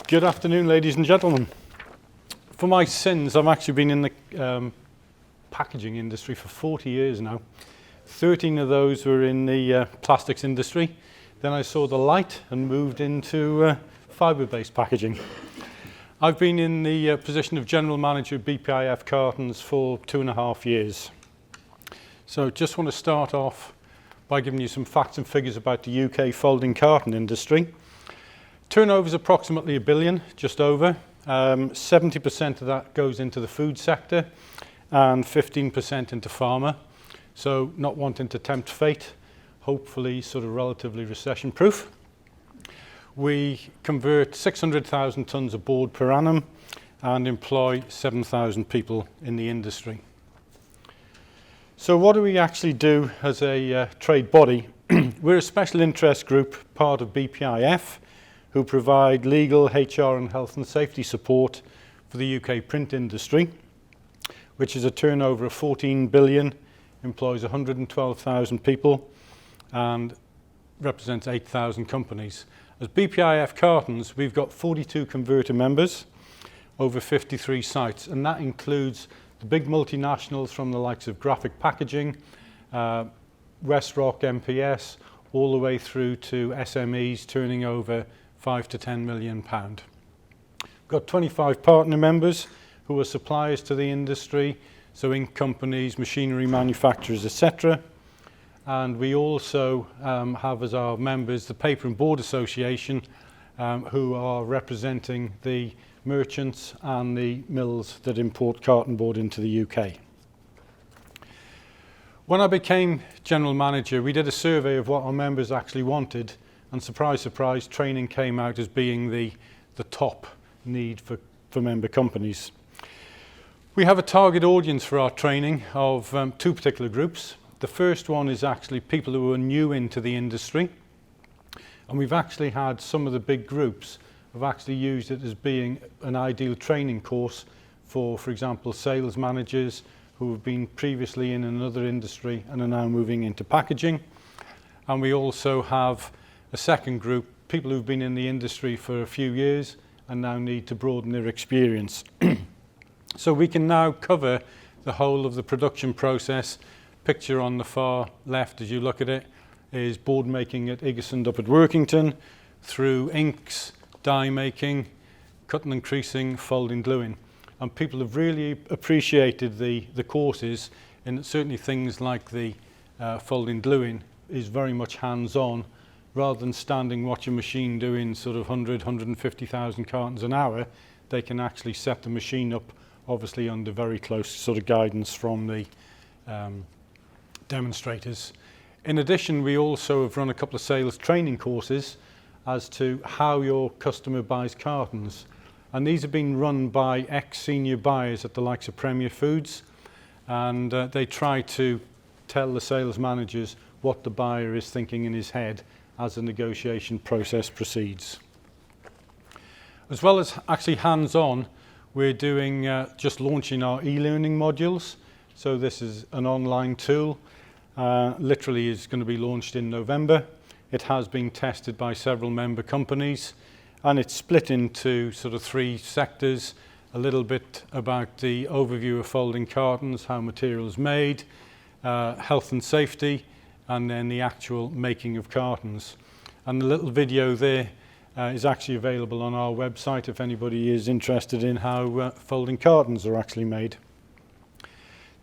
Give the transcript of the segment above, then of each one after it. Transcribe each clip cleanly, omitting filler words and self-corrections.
Good afternoon, ladies and gentlemen. For my sins, I've actually been in the packaging industry for 40 years now. 13 of those were in the plastics industry. Then I saw the light and moved into fibre-based packaging. I've been in the position of General Manager of BPIF Cartons for 2.5 years. So just want to start off by giving you some facts and figures about the UK folding carton industry. Turnover is approximately £1 billion, just over. 70% of that goes into the food sector and 15% into pharma. So not wanting to tempt fate, hopefully sort of relatively recession proof. We convert 600,000 tonnes of board per annum and employ 7,000 people in the industry. So what do we actually do as a trade body? We're a special interest group, part of BPIF, who provide legal, HR and health and safety support for the UK print industry, which is a turnover of 14 billion, employs 112,000 people and represents 8,000 companies. As BPIF Cartons, we've got 42 converter members, over 53 sites, and that includes the big multinationals from the likes of Graphic Packaging, Westrock, MPS, all the way through to SMEs turning over £5 to £10 million. We've got 25 partner members who are suppliers to the industry, so ink companies, machinery manufacturers, etc. And we also have as our members the Paper and Board Association, who are representing the merchants and the mills that import carton board into the UK. When I became General Manager, we did a survey of what our members actually wanted, and surprise, surprise, training came out as being the top need for member companies. We have a target audience for our training of two particular groups. The first one is actually people who are new into the industry, and we've actually had some of the big groups have actually used it as being an ideal training course for example, sales managers who have been previously in another industry and are now moving into packaging. And we also have a second group, people who've been in the industry for a few years and now need to broaden their experience. So we can now cover the whole of the production process. Picture on the far left as you look at it is board making at Igesund up at Workington, through inks, die making, cutting and creasing, folding, gluing. And people have really appreciated the courses, and certainly things like the folding, gluing is very much hands-on. Rather than standing watch a machine doing sort of 150,000 cartons an hour, they can actually set the machine up, obviously under very close sort of guidance from the demonstrators. In addition, we also have run a couple of sales training courses as to how your customer buys cartons. And these have been run by ex-senior buyers at the likes of Premier Foods, and they try to tell the sales managers what the buyer is thinking in his head as the negotiation process proceeds. As well as actually hands-on, we're doing just launching our e-learning modules. So this is an online tool, literally is going to be launched in November. It has been tested by several member companies, and it's split into sort of 3 sectors. A little bit about the overview of folding cartons, how material is made, health and safety, and then the actual making of cartons. And the little video there is actually available on our website if anybody is interested in how folding cartons are actually made.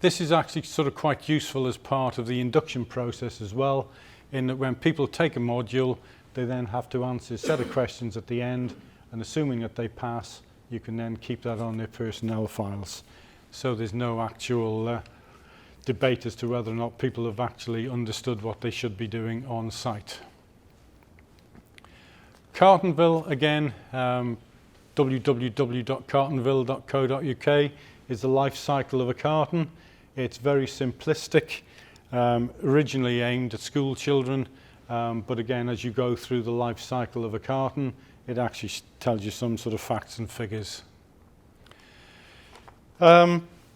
This is actually sort of quite useful as part of the induction process as well, in that when people take a module, they then have to answer a set of questions at the end, and assuming that they pass, you can then keep that on their personnel files. So there's no actual debate as to whether or not people have actually understood what they should be doing on site. Cartonville, again, www.cartonville.co.uk is the life cycle of a carton. It's very simplistic, originally aimed at school children, but again, as you go through the life cycle of a carton, it actually tells you some sort of facts and figures.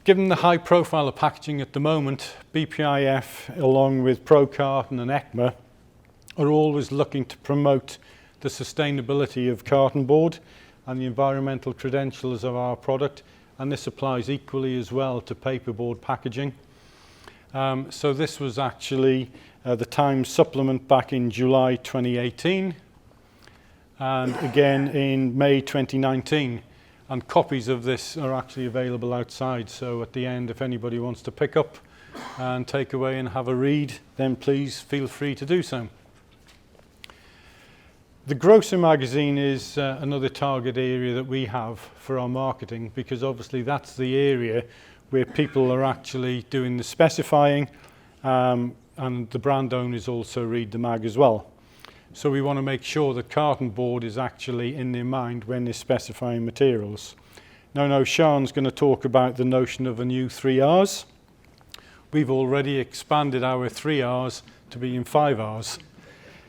Given the high profile of packaging at the moment, BPIF, along with ProCarton and ECMA, are always looking to promote the sustainability of carton board and the environmental credentials of our product, and this applies equally as well to paperboard packaging. So this was actually the Times supplement back in July 2018 and again in May 2019, and copies of this are actually available outside, so at the end if anybody wants to pick up and take away and have a read, then please feel free to do so. The grocer magazine is another target area that we have for our marketing, because obviously that's the area where people are actually doing the specifying, and the brand owners also read the mag as well. So we want to make sure that carton board is actually in their mind when they're specifying materials. Now Sean's going to talk about the notion of a new 3Rs. We've already expanded our 3Rs to be in 5Rs.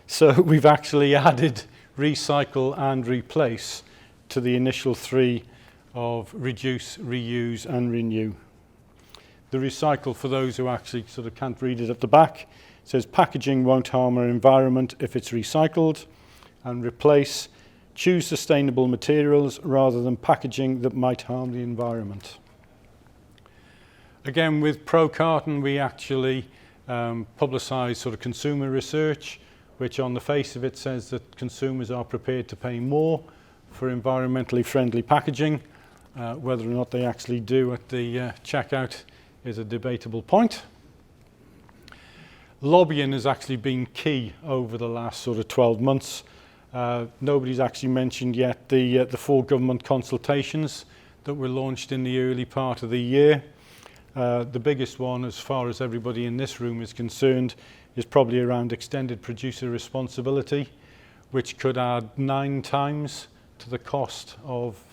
So we've actually added recycle and replace to the initial 3 of reduce, reuse and renew. The recycle, for those who actually sort of can't read it at the back, says packaging won't harm our environment if it's recycled, and replace, choose sustainable materials rather than packaging that might harm the environment. Again, with Pro Carton, we actually publicise sort of consumer research, which on the face of it says that consumers are prepared to pay more for environmentally friendly packaging. Whether or not they actually do at the checkout is a debatable point. Lobbying has actually been key over the last sort of 12 months. Nobody's actually mentioned yet the 4 government consultations that were launched in the early part of the year. The biggest one, as far as everybody in this room is concerned, is probably around extended producer responsibility, which could add 9 times to the cost of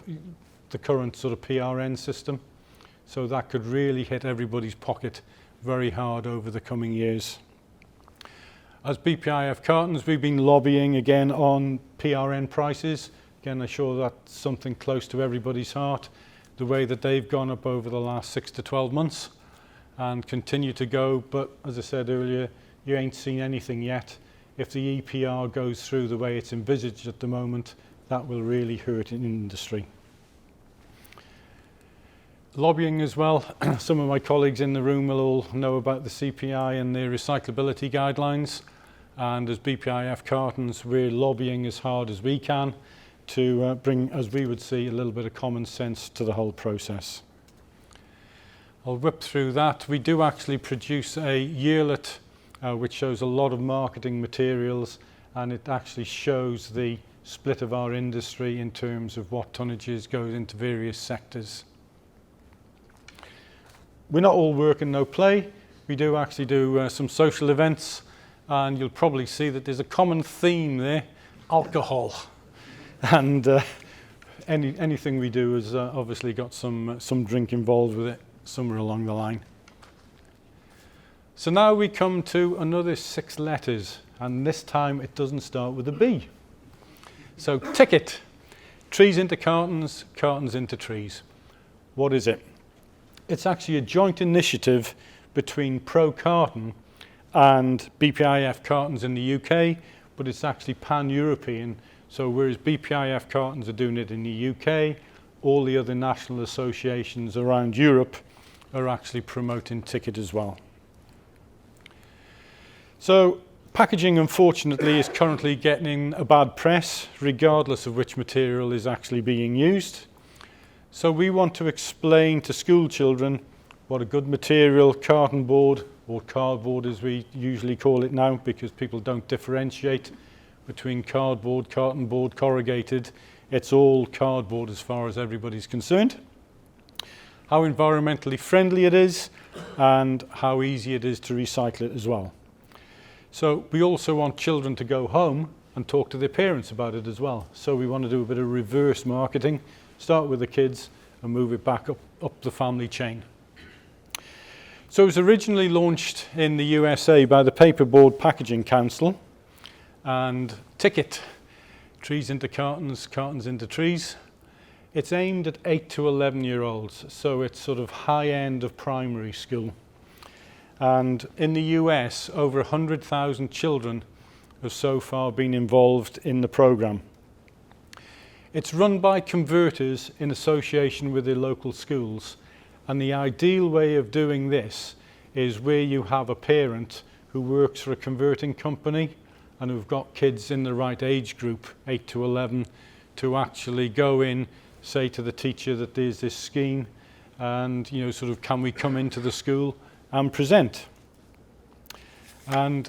the current sort of PRN system. So that could really hit everybody's pocket very hard over the coming years. As BPIF Cartons, we've been lobbying again on PRN prices. Again, I'm sure that's something close to everybody's heart, the way that they've gone up over the last 6 to 12 months and continue to go. But as I said earlier, you ain't seen anything yet. If the EPR goes through the way it's envisaged at the moment, that will really hurt an industry. Lobbying as well. Some of my colleagues in the room will all know about the CPI and their recyclability guidelines. And as BPIF Cartons, we're lobbying as hard as we can to bring, as we would see, a little bit of common sense to the whole process. I'll whip through that. We do actually produce a yearlet which shows a lot of marketing materials, and it actually shows the split of our industry in terms of what tonnages goes into various sectors. We're not all work and no play. We do actually do some social events, and you'll probably see that there's a common theme there: alcohol. And anything we do has obviously got some drink involved with it somewhere along the line. So now we come to another 6 letters, and this time it doesn't start with a B. So TICCIT, Trees Into Cartons, Cartons Into Trees. What is it? It's actually a joint initiative between Pro Carton and BPIF Cartons in the UK, but it's actually pan-European. So whereas BPIF Cartons are doing it in the UK, all the other national associations around Europe are actually promoting TICCIT as well. So packaging, unfortunately, is currently getting a bad press, regardless of which material is actually being used. So we want to explain to school children what a good material, carton board, or cardboard as we usually call it now, because people don't differentiate between cardboard, carton board, corrugated. It's all cardboard as far as everybody's concerned. How environmentally friendly it is, and how easy it is to recycle it as well. So we also want children to go home and talk to their parents about it as well. So we want to do a bit of reverse marketing, start with the kids and move it back up the family chain. So it was originally launched in the USA by the Paperboard Packaging Council, and TICCIT, Trees Into Cartons, Cartons Into Trees. It's aimed at 8 to 11-year-olds, so it's sort of high end of primary school. And in the US, over 100,000 children have so far been involved in the program. It's run by converters in association with the local schools, and the ideal way of doing this is where you have a parent who works for a converting company and who've got kids in the right age group, 8 to 11, to actually go in, say to the teacher that there's this scheme, and sort of, can we come into the school and present? And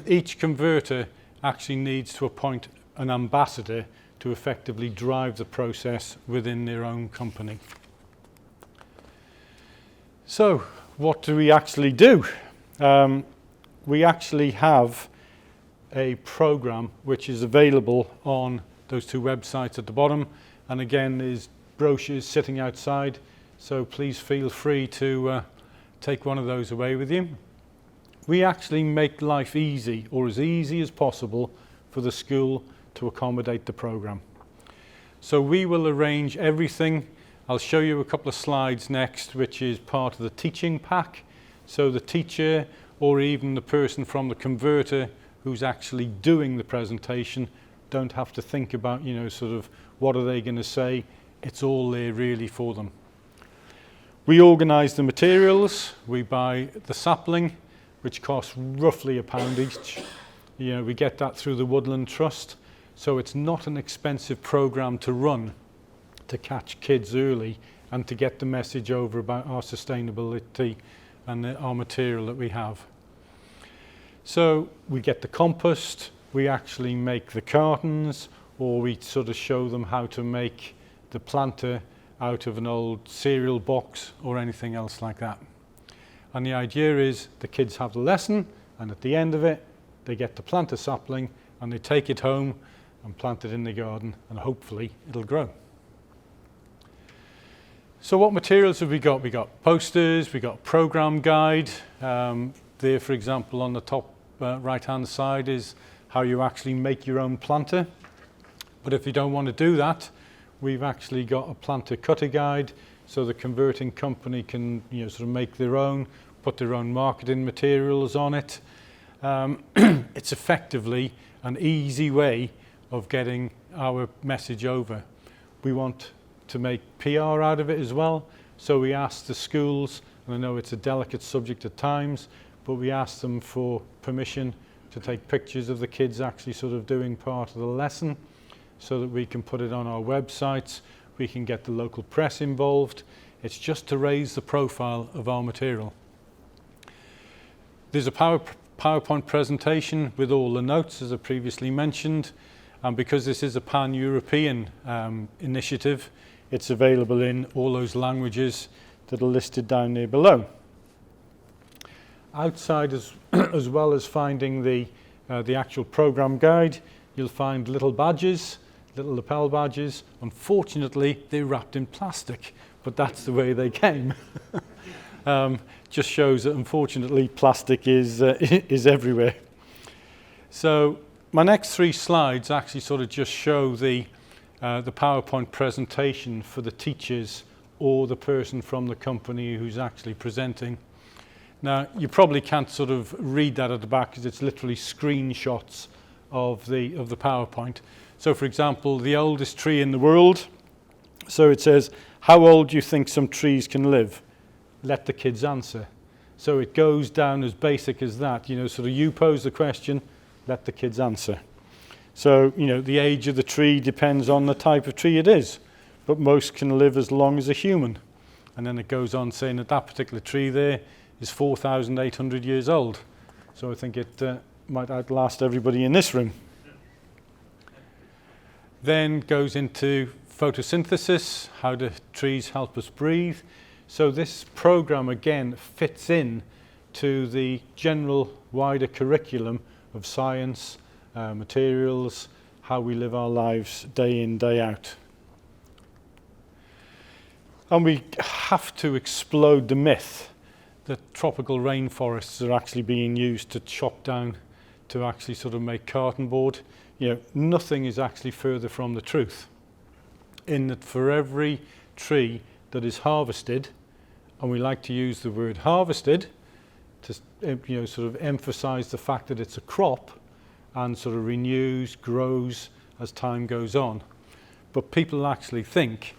each converter actually needs to appoint an ambassador to effectively drive the process within their own company. So what do we actually do? We actually have a program which is available on those two websites at the bottom, and again there's brochures sitting outside, so please feel free to take one of those away with you. We actually make life easy, or as easy as possible, for the school to accommodate the program. So we will arrange everything. I'll show you a couple of slides next, which is part of the teaching pack. So the teacher, or even the person from the converter who's actually doing the presentation, don't have to think about, sort of what are they going to say. It's all there really for them. We organise the materials. We buy the sapling, which costs roughly £1 each. We get that through the Woodland Trust. So it's not an expensive program to run to catch kids early and to get the message over about our sustainability and our material that we have. So we get the compost, we actually make the cartons, or we sort of show them how to make the planter out of an old cereal box or anything else like that. And the idea is the kids have the lesson, and at the end of it they get to plant a sapling and they take it home and plant it in the garden, and hopefully it'll grow. So what materials have we got? We got posters, we got a program guide. There, for example, on the top right hand side is how you actually make your own planter. But if you don't want to do that, we've actually got a planter cutter guide, so the converting company can sort of make their own, put their own marketing materials on it. It's effectively an easy way of getting our message over. We want to make PR out of it as well, so we ask the schools, and I know it's a delicate subject at times, but we ask them for permission to take pictures of the kids actually sort of doing part of the lesson, so that we can put it on our websites, we can get the local press involved. It's just to raise the profile of our material. There's a PowerPoint presentation with all the notes, as I previously mentioned, and because this is a pan-European initiative, it's available in all those languages that are listed down there below. Outside, as well as finding the actual program guide, you'll find little badges, little lapel badges. Unfortunately, they're wrapped in plastic, but that's the way they came. Just shows that unfortunately plastic is everywhere. So my next 3 slides actually sort of just show the PowerPoint presentation for the teachers or the person from the company who's actually presenting. Now, you probably can't sort of read that at the back because it's literally screenshots of the PowerPoint. So, for example, the oldest tree in the world. So it says, how old do you think some trees can live? Let the kids answer. So it goes down as basic as that. Sort of you pose the question, let the kids answer. So, the age of the tree depends on the type of tree it is, but most can live as long as a human. And then it goes on saying that that particular tree there is 4,800 years old. So I think it might outlast everybody in this room. Then goes into photosynthesis, how do trees help us breathe. So this program again fits in to the general wider curriculum of science, materials, how we live our lives day in, day out. And we have to explode the myth that tropical rainforests are actually being used to chop down to actually sort of make carton board. Nothing is actually further from the truth, in that for every tree that is harvested, and we like to use the word harvested to sort of emphasize the fact that it's a crop and sort of renews, grows as time goes on. but people actually think,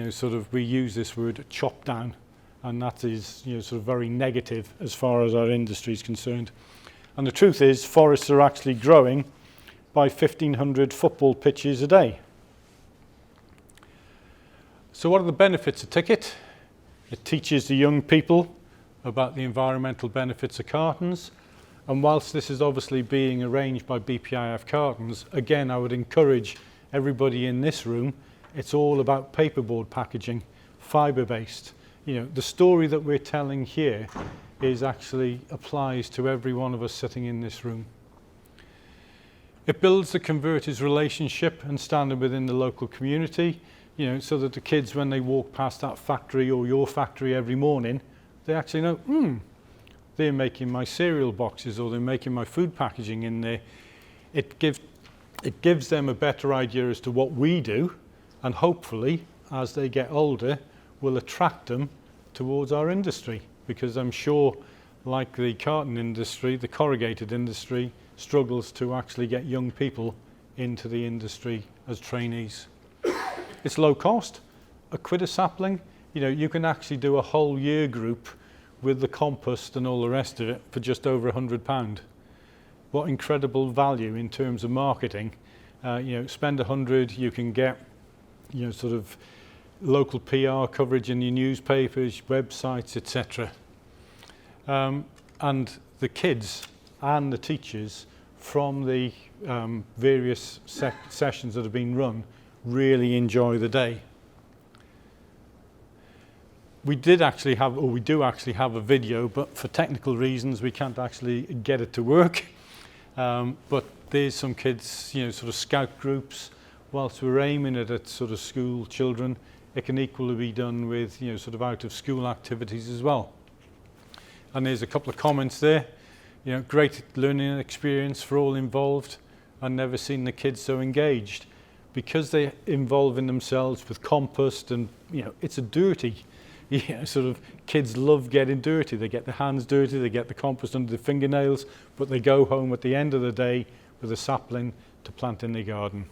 sort of we use this word chop down, and that is, sort of very negative as far as our industry is concerned. And the truth is, forests are actually growing by 1,500 football pitches a day. So what are the benefits of TICCIT? It teaches the young people about the environmental benefits of cartons. And whilst this is obviously being arranged by BPIF Cartons, again, I would encourage everybody in this room, it's all about paperboard packaging, fibre-based. The story that we're telling here is actually applies to every one of us sitting in this room. It builds the converters' relationship and standing within the local community, so that the kids, when they walk past that factory or your factory every morning, they actually know, they're making my cereal boxes or they're making my food packaging in there. It gives them a better idea as to what we do, and hopefully, as they get older, will attract them towards our industry, because I'm sure, like the carton industry, the corrugated industry struggles to actually get young people into the industry as trainees. It's low cost. A quid a sapling, you can actually do a whole year group with the compost and all the rest of it for just over £100. What incredible value in terms of marketing. Spend 100, you can get, sort of local PR coverage in your newspapers, websites, etc. And the kids and the teachers from the various sessions that have been run really enjoy the day. We do actually have a video, but for technical reasons we can't actually get it to work. But there's some kids, sort of scout groups. Whilst we're aiming at sort of school children, it can equally be done with, sort of out of school activities as well. And there's a couple of comments there. Great learning experience for all involved. I've never seen the kids so engaged, because they're involving themselves with compost, and it's a dirty, sort of, kids love getting dirty. They get their hands dirty, they get the compost under their fingernails, but they go home at the end of the day with a sapling to plant in their garden.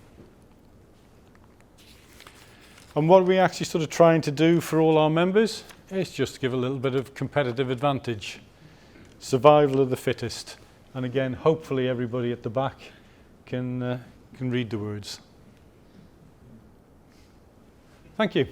And what are we actually sort of trying to do for all our members is just to give a little bit of competitive advantage. Survival of the fittest. And again, hopefully everybody at the back can read the words. Thank you.